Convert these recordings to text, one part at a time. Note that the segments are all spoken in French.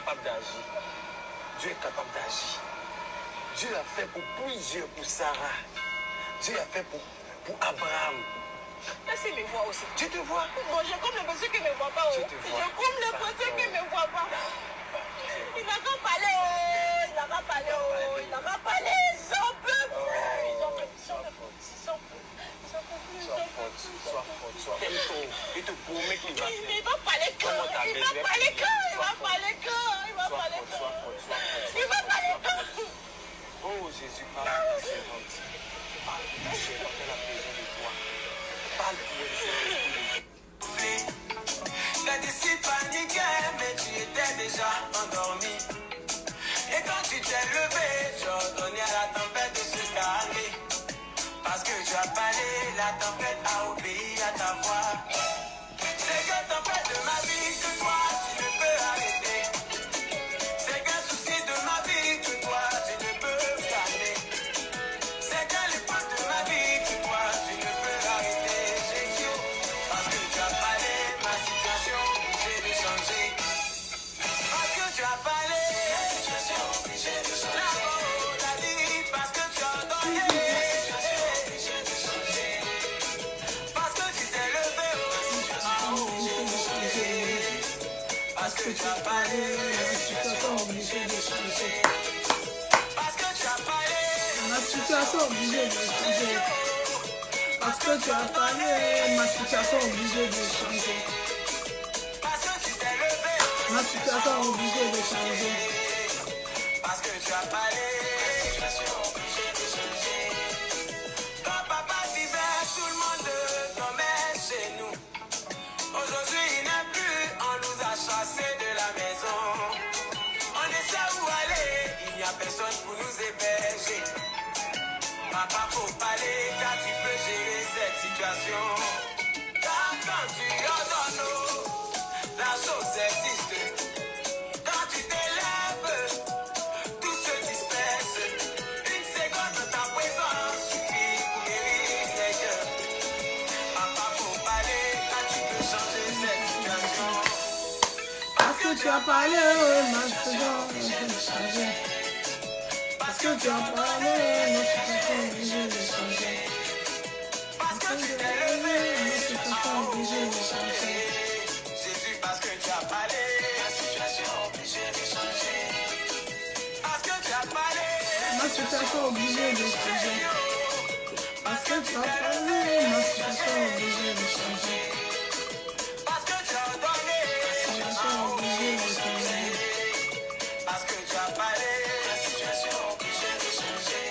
capable d'agir. Dieu est capable d'agir. Dieu a fait pour plusieurs, pour Sarah. Dieu a fait pour Abraham. Mais s'il me voit aussi. Dieu te voit. Bon, j'ai comme l'impression qu'il ne me voit pas. Dieu te voit. J'ai comme l'impression qu'il ne me voit pas. Il n'a qu'à parler. Il n'a qu'à parler. Il n'a qu'à parler. J'en peux plus. Sois forte. Il te promet qu'il va faire. Il va parler que. Il va parler que. Il va parler que. Il va parler que. Il va parler que. Oh Jésus, parle à ta servante. Parle à ta servante, elle a besoin de toi. Parle pour elle, T'as décidé de paniquer, mais tu étais déjà endormi. Et quand tu t'es levé, tu as ordonné à la tempête de se calmer. Parce que tu as parlé, la tempête a obéi à ta voix. C'est que tempête de ma vie que toi, tu ne peux arrêter. C'est qu'un souci de ma vie que toi, tu ne peux calmer. C'est qu'un l'époque de ma vie que toi, tu ne peux arrêter. Jésus, parce que tu as parlé, ma situation obligée de changer. Parce que tu as parlé, ma situation obligée de changer. L'amour, la vie, parce que tu as donné, ma situation obligée de changer. Parce que tu t'es levé, ma situation obligée de changer. Parce que tu as parlé, ma situation obligée de changer. Parce que tu as parlé, Ma situation obligée de changer. Parce que tu as parlé, ma situation obligée de changer. parce que tu t'es levé, Ma situation obligée de changer. parce que tu as parlé, ma situation obligée de changer. Quand papa vivait, tout le monde dormait chez nous. Aujourd'hui, il n'est plus, on nous a chassés de la maison. On essaie où aller, il n'y a personne pour nous héberger. Papa, faut parler, car tu peux gérer cette situation. Car quand tu ordonnes, la chose existe. Quand tu t'élèves, tout se disperse. Une seconde de ta présence suffit pour guérir les cœurs. Papa, faut parler, car tu peux changer cette situation. Parce que tu as parlé, ma situation obligée de changer. Parce que tu as parlé, ma situation obligée de changer. Parce que tu t'es levé, Ma situation obligée de changer. Jésus, parce que tu as parlé, ma situation obligée de changer. Parce que tu as parlé, Ma situation obligée de changer. Parce que tu as parlé, ma situation obligée de changer. parce que tu as donné, Ma situation obligée de changer. parce que tu as parlé, ma situation obligée de changer.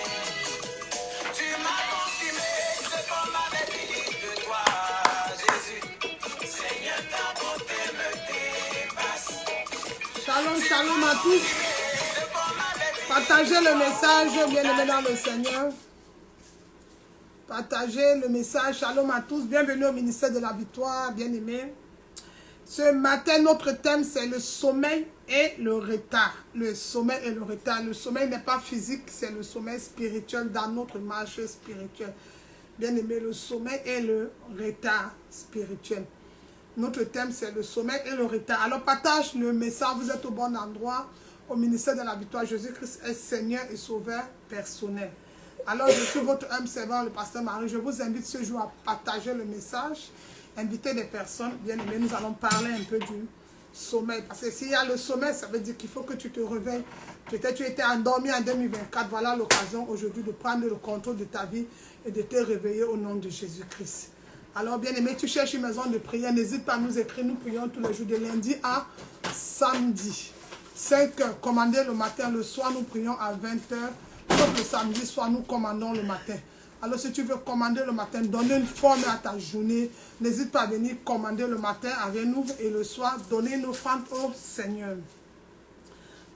Tu m'as confirmé ce qu'on m'avait dit de toi, Jésus. Seigneur, ta bonté me dépasse. Shalom, shalom à tous. Ce qu'on m'avait dit, Partagez le message, bien-aimés dans le Seigneur. Partagez le message. Shalom à tous. Bienvenue au ministère de la victoire, bien-aimés. Ce matin, notre thème, c'est le sommeil et le retard. Le sommeil et le retard. Le sommeil n'est pas physique, c'est le sommeil spirituel dans notre marche spirituelle. Bien-aimés, le sommeil et le retard spirituel. Notre thème, c'est le sommeil et le retard. Alors, partage le message. Vous êtes au bon endroit. Au ministère de la victoire, Jésus-Christ est Seigneur et Sauveur personnel. Alors, je suis votre humble servant, le pasteur Marie. Je vous invite ce jour à partager le message. Inviter des personnes. Bien aimé, nous allons parler un peu du sommeil. Parce que s'il y a le sommeil, ça veut dire qu'il faut que tu te réveilles. Peut-être tu étais endormi en 2024. Voilà l'occasion aujourd'hui de prendre le contrôle de ta vie et de te réveiller au nom de Jésus-Christ. Alors, bien aimé, tu cherches une maison de prière. N'hésite pas à nous écrire. Nous prions tous les jours de lundi à samedi. 5 heures, commandez le matin, le soir, nous prions à 20 heures. Sauf le samedi soir, nous commandons le matin. Alors, si tu veux commander le matin, donner une forme à ta journée, n'hésite pas à venir commander le matin avec nous et le soir, donner une offrande au Seigneur.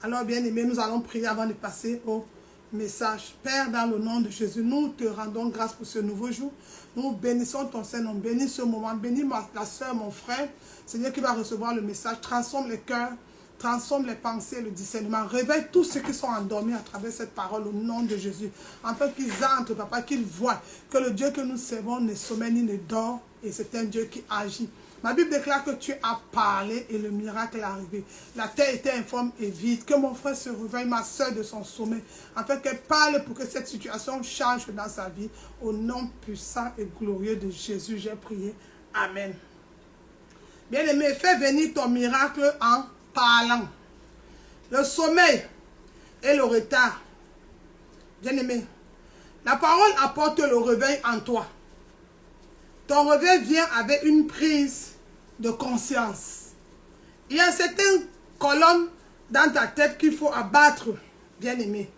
Alors, bien aimé, nous allons prier avant de passer au message. Père, dans le nom de Jésus, nous te rendons grâce pour ce nouveau jour. Nous bénissons ton Saint-Nom. Bénis ce moment. Bénis la soeur, mon frère. Seigneur, qui va recevoir le message. Transforme les cœurs. Transforme les pensées et le discernement. Réveille tous ceux qui sont endormis à travers cette parole au nom de Jésus. Afin qu'ils entrent, papa, qu'ils voient que le Dieu que nous servons ne sommeille ni ne dort. Et c'est un Dieu qui agit. Ma Bible déclare que tu as parlé et le miracle est arrivé. La terre était informe et vide. Que mon frère se réveille, ma soeur, de son sommeil, afin qu'elle parle pour que cette situation change dans sa vie. Au nom puissant et glorieux de Jésus, j'ai prié. Amen. Bien-aimé, fais venir ton miracle en parlant. Le sommeil et le retard. Bien-aimé, la parole apporte le réveil en toi. Ton réveil vient avec une prise de conscience. Il y a certaines colonnes dans ta tête qu'il faut abattre, bien-aimé.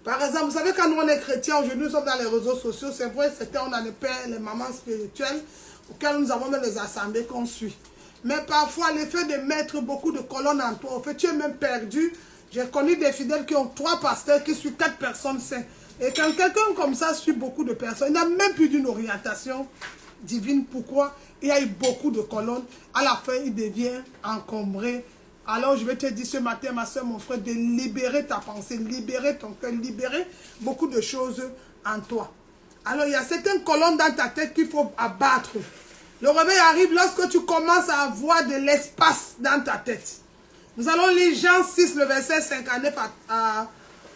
Par exemple, vous savez, quand nous on est chrétiens, aujourd'hui nous sommes dans les réseaux sociaux, c'est vrai, c'était on a les pères, les mamans spirituelles, auxquelles nous avons même les assemblées qu'on suit. Mais parfois, l'effet de mettre beaucoup de colonnes en toi, en fait, tu es même perdu. J'ai connu des fidèles qui ont 3 pasteurs qui suivent 4 personnes saintes. Et quand quelqu'un comme ça suit beaucoup de personnes, il n'a même plus d'une orientation divine. Pourquoi? Il y a eu beaucoup de colonnes. À la fin, il devient encombré. Alors, je vais te dire ce matin, ma soeur, mon frère, de libérer ta pensée, libérer ton cœur, libérer beaucoup de choses en toi. Alors, il y a certaines colonnes dans ta tête qu'il faut abattre. Le réveil arrive lorsque tu commences à avoir de l'espace dans ta tête. Nous allons lire Jean 6, le verset 59 à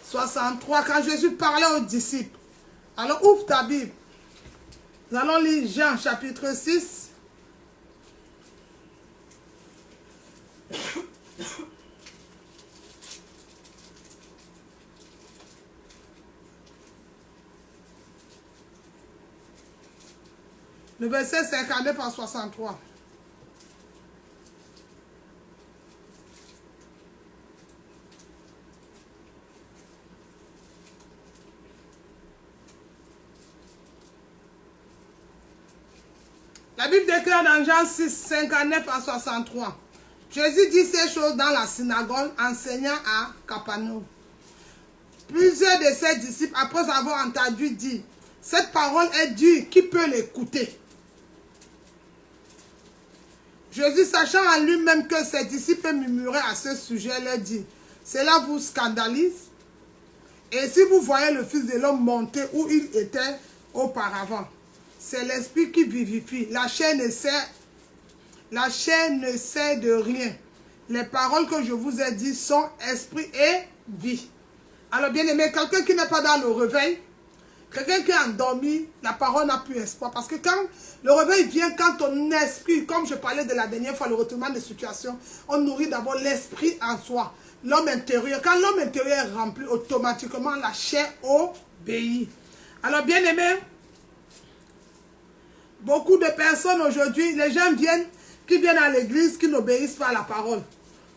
63, quand Jésus parlait aux disciples. Alors, ouvre ta Bible. Nous allons lire Jean chapitre 6. Le verset 59 à 63. La Bible déclare dans Jean 6, 59 à 63. Jésus dit ces choses dans la synagogue, enseignant à Capernaum. Plusieurs de ses disciples, après avoir entendu dire, cette parole est dure, qui peut l'écouter? Jésus, sachant en lui-même que ses disciples murmuraient à ce sujet, leur dit, cela vous scandalise? Et si vous voyez le Fils de l'homme monter où il était auparavant, c'est l'esprit qui vivifie. La chair ne sert de rien. Les paroles que je vous ai dites sont esprit et vie. Alors bien aimé, quelqu'un qui n'est pas dans le réveil, quelqu'un qui est endormi, la parole n'a plus espoir. Parce que quand le réveil vient, quand ton esprit, comme je parlais de la dernière fois, le retournement de situation, on nourrit d'abord l'esprit en soi. L'homme intérieur, quand l'homme intérieur est rempli, automatiquement la chair obéit. Alors bien aimé, beaucoup de personnes aujourd'hui, les gens qui viennent à l'église, qui n'obéissent pas à la parole.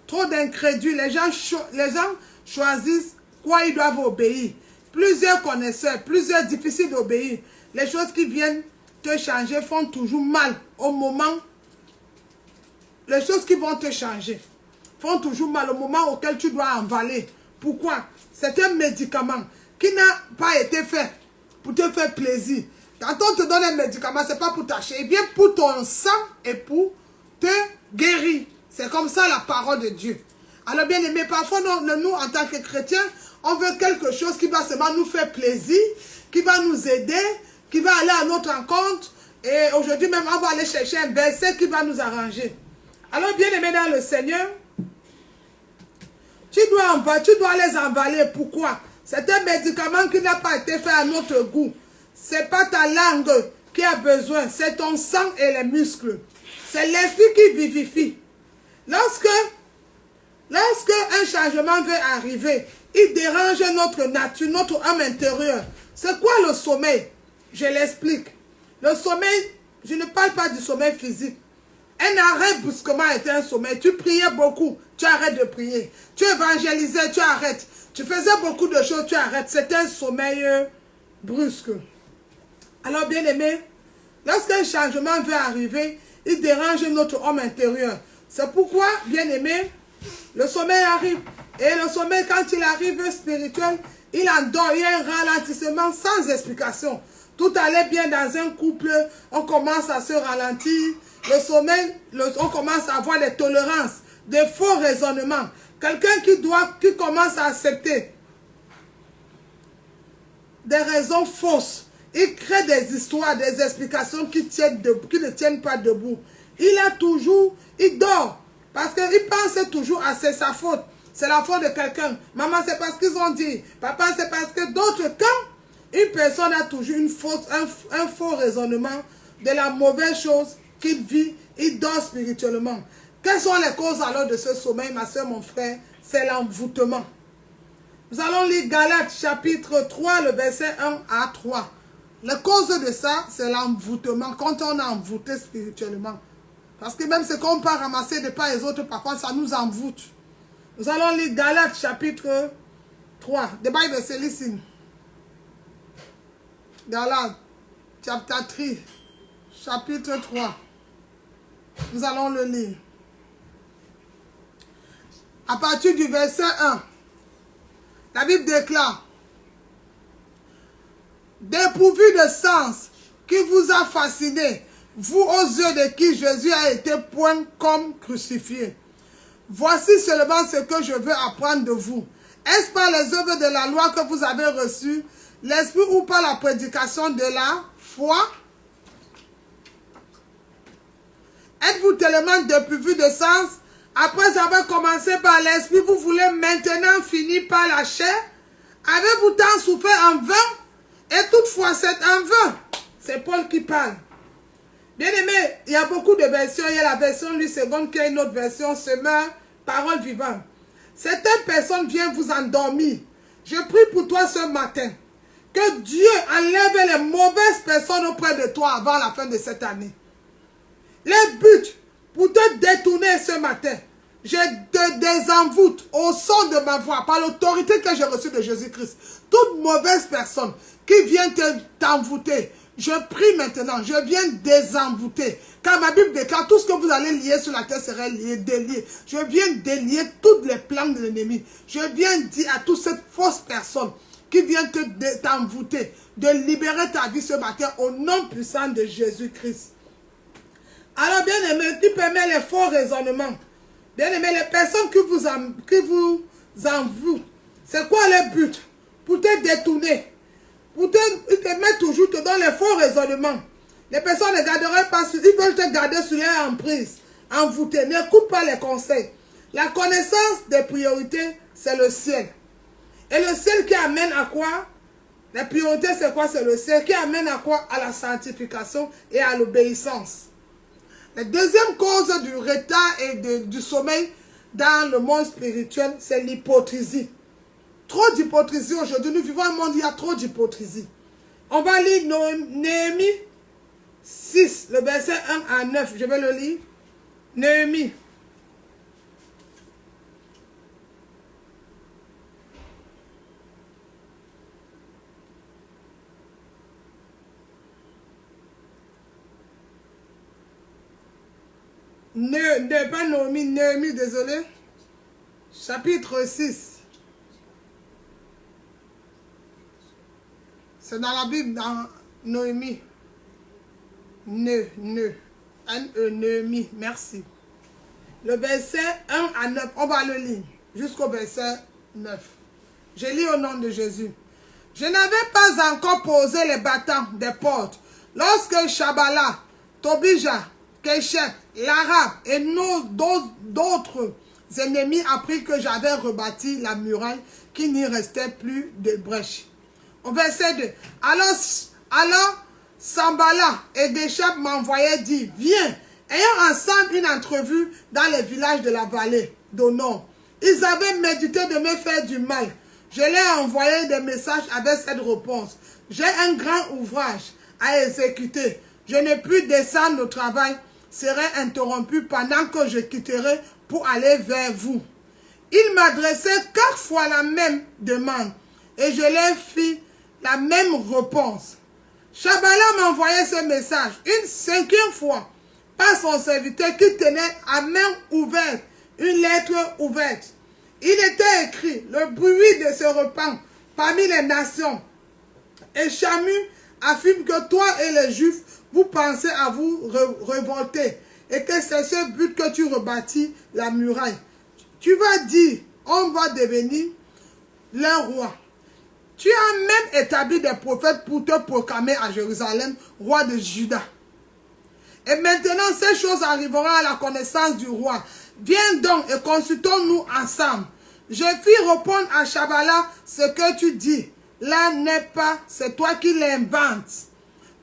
Trop d'incrédules, les gens choisissent quoi ils doivent obéir. Plusieurs connaisseurs, plusieurs difficiles d'obéir. Les choses qui viennent te changer font toujours mal au moment. Les choses qui vont te changer font toujours mal au moment auquel tu dois avaler. Pourquoi? C'est un médicament qui n'a pas été fait pour te faire plaisir. Quand on te donne un médicament, ce n'est pas pour t'acheter. Il vient pour ton sang et pour te guérir. C'est comme ça la parole de Dieu. Alors bien aimé, parfois nous en tant que chrétiens, on veut quelque chose qui va seulement nous faire plaisir, qui va nous aider, qui va aller à notre rencontre. Et aujourd'hui même, on va aller chercher un verset qui va nous arranger. Alors bien aimé dans le Seigneur, tu dois les emballer. Pourquoi? C'est un médicament qui n'a pas été fait à notre goût. Ce n'est pas ta langue qui a besoin, c'est ton sang et les muscles. C'est l'esprit qui vivifie. Lorsque un changement veut arriver, il dérange notre nature, notre âme intérieure. C'est quoi le sommeil? Je l'explique. Le sommeil, je ne parle pas du sommeil physique. Un arrêt brusquement était un sommeil. Tu priais beaucoup, tu arrêtes de prier. Tu évangélisais, tu arrêtes. Tu faisais beaucoup de choses, tu arrêtes. C'est un sommeil brusque. Alors bien aimé, lorsqu'un changement veut arriver, il dérange notre homme intérieur. C'est pourquoi, bien aimé, le sommeil arrive. Et le sommeil, quand il arrive spirituel, il endort, il y a un ralentissement sans explication. Tout allait bien dans un couple, on commence à se ralentir. Le sommeil, on commence à avoir des tolérances, des faux raisonnements. Quelqu'un qui commence à accepter des raisons fausses. Il crée des histoires, des explications qui ne tiennent pas debout. il dort. Parce qu'il pense toujours à sa faute. C'est la faute de quelqu'un. Maman, c'est parce qu'ils ont dit. Papa, c'est parce que d'autres. Quand une personne a toujours un faux raisonnement de la mauvaise chose qu'il vit, il dort spirituellement. Quelles sont les causes alors de ce sommeil, ma soeur, mon frère? C'est l'envoûtement. Nous allons lire Galates chapitre 3, le verset 1 à 3. La cause de ça, c'est l'envoûtement. Quand on est envoûté spirituellement. Parce que même ce qu'on peut ramasser de part et d'autres, parfois, ça nous envoûte. Nous allons lire Galates chapitre 3. The Bible says, listen. Galates chapitre 3, chapitre 3. Nous allons le lire. À partir du verset 1, la Bible déclare: dépourvu de sens qui vous a fasciné, vous aux yeux de qui Jésus a été point comme crucifié. Voici seulement ce que je veux apprendre de vous. Est-ce par les œuvres de la loi que vous avez reçu l'Esprit ou par la prédication de la foi? Êtes-vous tellement dépourvu de sens? Après avoir commencé par l'Esprit, vous voulez maintenant finir par la chair? Avez-vous tant souffert en vain? Et toutefois, c'est en vain. C'est Paul qui parle. Bien aimé, il y a beaucoup de versions. Il y a la version Louis II qui est une autre version, Semeur, parole vivante. Certaines personnes viennent vous endormir. Je prie pour toi ce matin. Que Dieu enlève les mauvaises personnes auprès de toi avant la fin de cette année. Les buts pour te détourner ce matin, je te désenvoûte au son de ma voix, par l'autorité que j'ai reçue de Jésus-Christ. Toute mauvaise personne qui vient t'envoûter, je prie maintenant, je viens désenvoûter. Car ma Bible déclare, tout ce que vous allez lier sur la terre sera lié, délié. Je viens délier toutes les plans de l'ennemi. Je viens dire à toute cette fausse personne qui vient t'envoûter, de libérer ta vie ce matin au nom puissant de Jésus-Christ. Alors bien aimé, tu permets les faux raisonnements. Bien aimé, les personnes qui vous envoûtent, c'est quoi le but? Pour te détourner. Pour te mettre toujours dans les faux raisonnements. Les personnes ne garderaient pas, ils veulent te garder sur leur emprise. Envoûter, n'écoute pas les conseils. La connaissance des priorités, c'est le ciel. Et le ciel qui amène à quoi? La priorité, c'est quoi? C'est le ciel qui amène à quoi? À la sanctification et à l'obéissance. La deuxième cause du retard et du sommeil dans le monde spirituel, c'est l'hypocrisie. Trop d'hypocrisie aujourd'hui. Nous vivons un monde où il y a trop d'hypocrisie. On va lire Néhémie 6, le verset 1 à 9. Je vais le lire. Néhémie. Pas Néhémie, désolé. Chapitre 6. C'est dans la Bible, dans Néhémie. Néhémie, merci. Le verset 1 à 9, on va le lire jusqu'au verset 9. Je lis au nom de Jésus. Je n'avais pas encore posé les battants des portes lorsque Shabala, Tobija, Kéchep, l'Arabe et nos d'autres ennemis apprirent que j'avais rebâti la muraille, qu'il n'y restait plus de brèche. Au verset 2. Alors Sambala et Kéchep m'envoyaient dire, viens, ayons ensemble une entrevue dans les villages de la vallée d'Onon. Ils avaient médité de me faire du mal. Je leur ai envoyé des messages avec cette réponse. J'ai un grand ouvrage à exécuter. Je ne puis descendre au travail, serai interrompu pendant que je quitterai pour aller vers vous. Il m'adressait 4 fois la même demande et je leur fis la même réponse. Shabala m'a envoyé ce message une 5e fois par son serviteur qui tenait à main ouverte une lettre ouverte. Il était écrit, le bruit de se répand parmi les nations. Et Chamu affirme que toi et les Juifs, vous pensez à vous révolter et que c'est ce but que tu rebâtis la muraille. Tu vas dire, on va devenir leur roi. Tu as même établi des prophètes pour te proclamer à Jérusalem, roi de Juda. Et maintenant, ces choses arriveront à la connaissance du roi. Viens donc et consultons-nous ensemble. Je fis répondre à Shabala ce que tu dis. Là n'est pas, c'est toi qui l'inventes.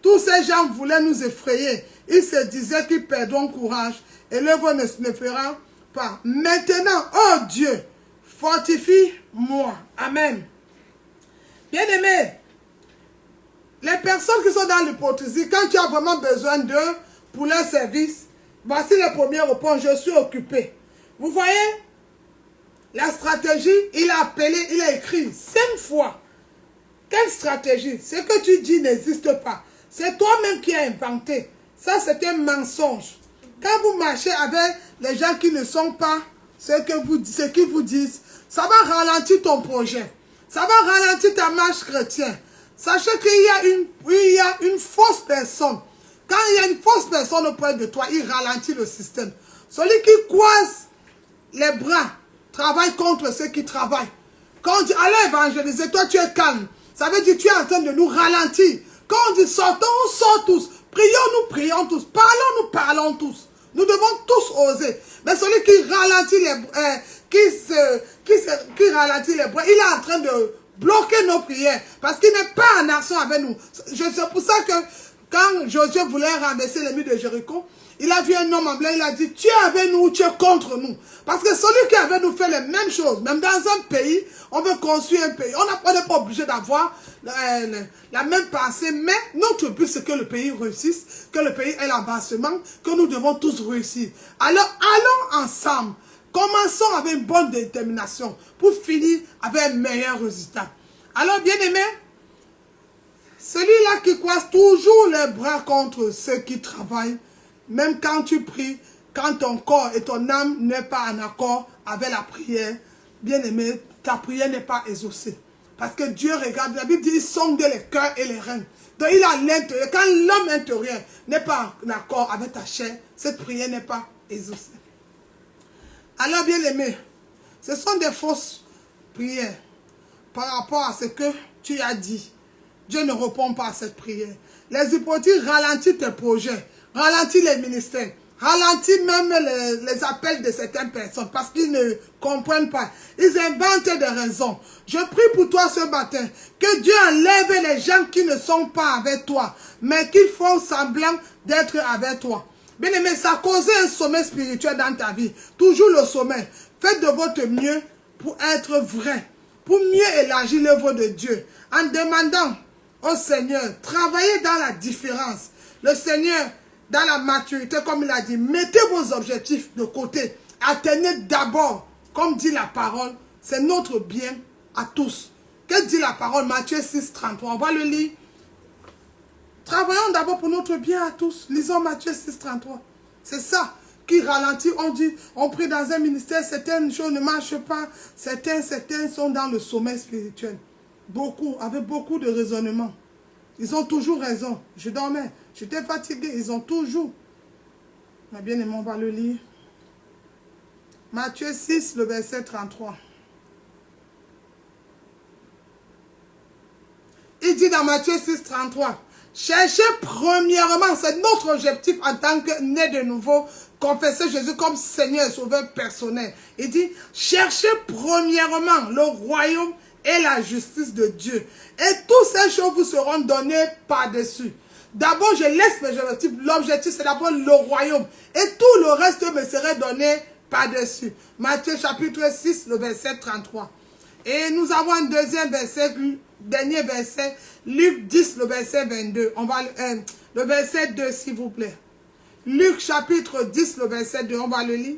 Tous ces gens voulaient nous effrayer. Ils se disaient qu'ils perdront courage et l'œuvre ne fera pas. Maintenant, oh Dieu, fortifie-moi. Amen. Bien-aimés, les personnes qui sont dans l'hypocrisie, quand tu as vraiment besoin d'eux pour leur service, voici les premières réponses. Je suis occupé. Vous voyez, la stratégie, il a appelé, il a écrit 5 fois. Quelle stratégie? Ce que tu dis n'existe pas. C'est toi-même qui as inventé. Ça, c'est un mensonge. Quand vous marchez avec les gens qui ne sont pas ce qu'ils vous disent, ça va ralentir ton projet. Ça va ralentir ta marche chrétienne. Sachez qu'il y a une fausse personne. Quand il y a une fausse personne auprès de toi, il ralentit le système. Celui qui croise les bras travaille contre ceux qui travaillent. Quand on dit allez évangéliser, toi tu es calme. Ça veut dire que tu es en train de nous ralentir. Quand on dit sortons, on sort tous. Prions, nous prions tous. Parlons, nous parlons tous. Nous devons tous oser. Mais celui qui ralentit ralentit les bras, il est en train de bloquer nos prières. Parce qu'il n'est pas en action avec nous. C'est pour ça que quand Josué voulait renverser les murs de Jéricho, il a vu un homme en blanc, il a dit, tu es avec nous ou tu es contre nous. Parce que celui qui est avec nous fait les mêmes choses. Même dans un pays, on veut construire un pays. On n'est pas obligé d'avoir la même pensée, mais notre but c'est que le pays réussisse, que le pays ait l'avancement, que nous devons tous réussir. Alors, allons ensemble. Commençons avec une bonne détermination pour finir avec un meilleur résultat. Alors, bien aimé, celui-là qui croise toujours les bras contre ceux qui travaillent, même quand tu pries, quand ton corps et ton âme n'est pas en accord avec la prière, bien aimé, ta prière n'est pas exaucée. Parce que Dieu regarde, la Bible dit, il sonde les cœurs et les reins. Donc il a l'intérieur. Quand l'homme intérieur n'est pas en accord avec ta chair, cette prière n'est pas exaucée. Alors bien aimé, ce sont des fausses prières par rapport à ce que tu as dit. Dieu ne répond pas à cette prière. Les hypocrites ralentissent tes projets, ralentissent les ministères, ralentissent même les appels de certaines personnes parce qu'ils ne comprennent pas. Ils inventent des raisons. Je prie pour toi ce matin que Dieu enlève les gens qui ne sont pas avec toi, mais qui font semblant d'être avec toi. Bien aimé, ça cause un sommet spirituel dans ta vie. Toujours le sommet. Faites de votre mieux pour être vrai, pour mieux élargir l'œuvre de Dieu, en demandant au Seigneur, travaillez dans la différence. Le Seigneur, dans la maturité, comme il a dit, mettez vos objectifs de côté. Atteignez d'abord, comme dit la parole, c'est notre bien à tous. Que dit la parole? Matthieu 6, 33. On va le lire. Travaillons d'abord pour notre bien à tous. Lisons Matthieu 6, 33. C'est ça qui ralentit. On dit, on prie dans un ministère, certaines choses ne marchent pas. Certains sont dans le sommet spirituel. Beaucoup, avec beaucoup de raisonnement. Ils ont toujours raison. Je dormais, j'étais fatigué, ils ont toujours. Mais bien aimé, on va le lire. Matthieu 6, le verset 33. Il dit dans Matthieu 6, 33, cherchez premièrement, c'est notre objectif en tant que né de nouveau, confesser Jésus comme Seigneur et Sauveur personnel. Il dit, cherchez premièrement le royaume et la justice de Dieu. Et toutes ces choses vous seront données par-dessus. D'abord, je laisse mes objectifs. L'objectif, c'est d'abord le royaume. Et tout le reste me serait donné par-dessus. Matthieu chapitre 6, le verset 33. Et nous avons un deuxième verset, dernier verset, Luc 10, le verset 22. On va, le verset 2, s'il vous plaît. Luc chapitre 10, le verset 2, on va le lire.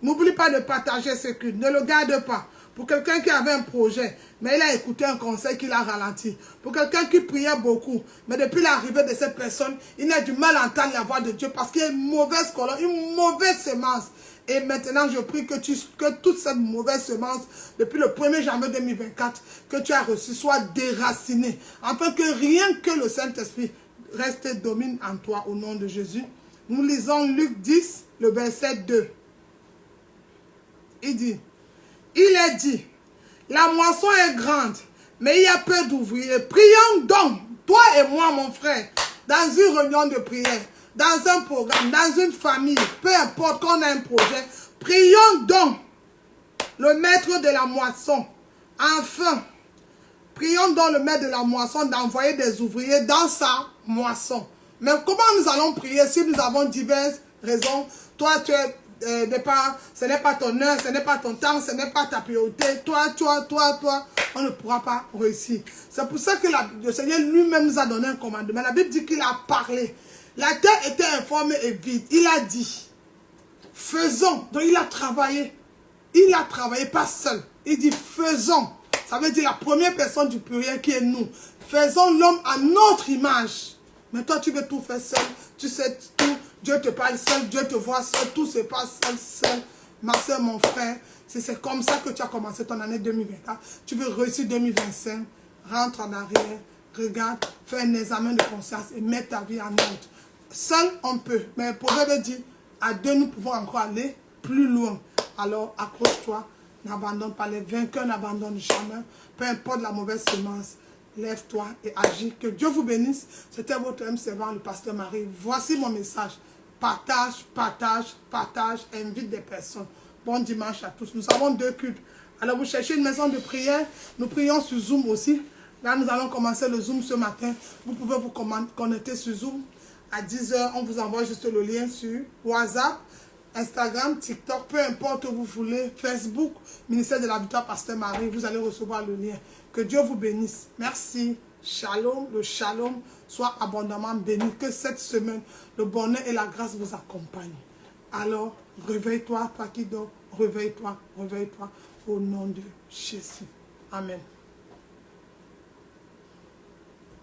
N'oublie pas de partager ce culte. Ne le garde pas. Pour quelqu'un qui avait un projet, mais il a écouté un conseil qui l'a ralenti. Pour quelqu'un qui priait beaucoup, mais depuis l'arrivée de cette personne, il a du mal à entendre la voix de Dieu parce qu'il y a une mauvaise colonne, une mauvaise semence. Et maintenant, je prie que toute cette mauvaise semence, depuis le 1er janvier 2024, que tu as reçu, soit déracinée. Afin que rien que le Saint-Esprit reste et domine en toi au nom de Jésus. Nous lisons Luc 10, le verset 2. Il dit, il est dit, la moisson est grande, mais il y a peu d'ouvriers. Prions donc, toi et moi, mon frère, dans une réunion de prière. dans un programme, dans une famille, peu importe qu'on a un projet, prions donc le maître de la moisson. Enfin, prions donc le maître de la moisson d'envoyer des ouvriers dans sa moisson. Mais comment nous allons prier si nous avons diverses raisons? Toi, tu es, ce n'est pas ton heure, ce n'est pas ton temps, ce n'est pas ta priorité. Toi, on ne pourra pas réussir. C'est pour ça que le Seigneur lui-même nous a donné un commandement. La Bible dit qu'il a parlé. La terre était informe et vide. Il a dit, faisons. Donc il a travaillé. Il a travaillé pas seul. Il dit, faisons. Ça veut dire la première personne du pluriel qui est nous. Faisons l'homme à notre image. Mais toi, tu veux tout faire seul. Tu sais tout. Dieu te parle seul. Dieu te voit seul. Tout se passe seul. Ma soeur, mon frère, c'est comme ça que tu as commencé ton année 2024. Tu veux réussir 2025. Rentre en arrière. Regarde. Fais un examen de conscience et mets ta vie en ordre. Seul, on peut. Mais le proverbe dit, à deux, nous pouvons encore aller plus loin. Alors, accroche-toi. N'abandonne pas. Les vainqueurs n'abandonnent jamais. Peu importe la mauvaise semence. Lève-toi et agis. Que Dieu vous bénisse. C'était votre âme servant, le pasteur Marie. Voici mon message. Partage, partage, partage. Invite des personnes. Bon dimanche à tous. Nous avons 2 cultes. Alors, vous cherchez une maison de prière. Nous prions sur Zoom aussi. Là, nous allons commencer le Zoom ce matin. Vous pouvez vous connecter sur Zoom. À 10 h, on vous envoie juste le lien sur WhatsApp, Instagram, TikTok, peu importe où vous voulez, Facebook, Ministère de la Victoire, Pasteur Marie, vous allez recevoir le lien. Que Dieu vous bénisse. Merci. Shalom, le shalom soit abondamment béni. Que cette semaine, le bonheur et la grâce vous accompagnent. Alors, réveille-toi, toi qui dors, réveille-toi, réveille-toi, au nom de Jésus. Amen.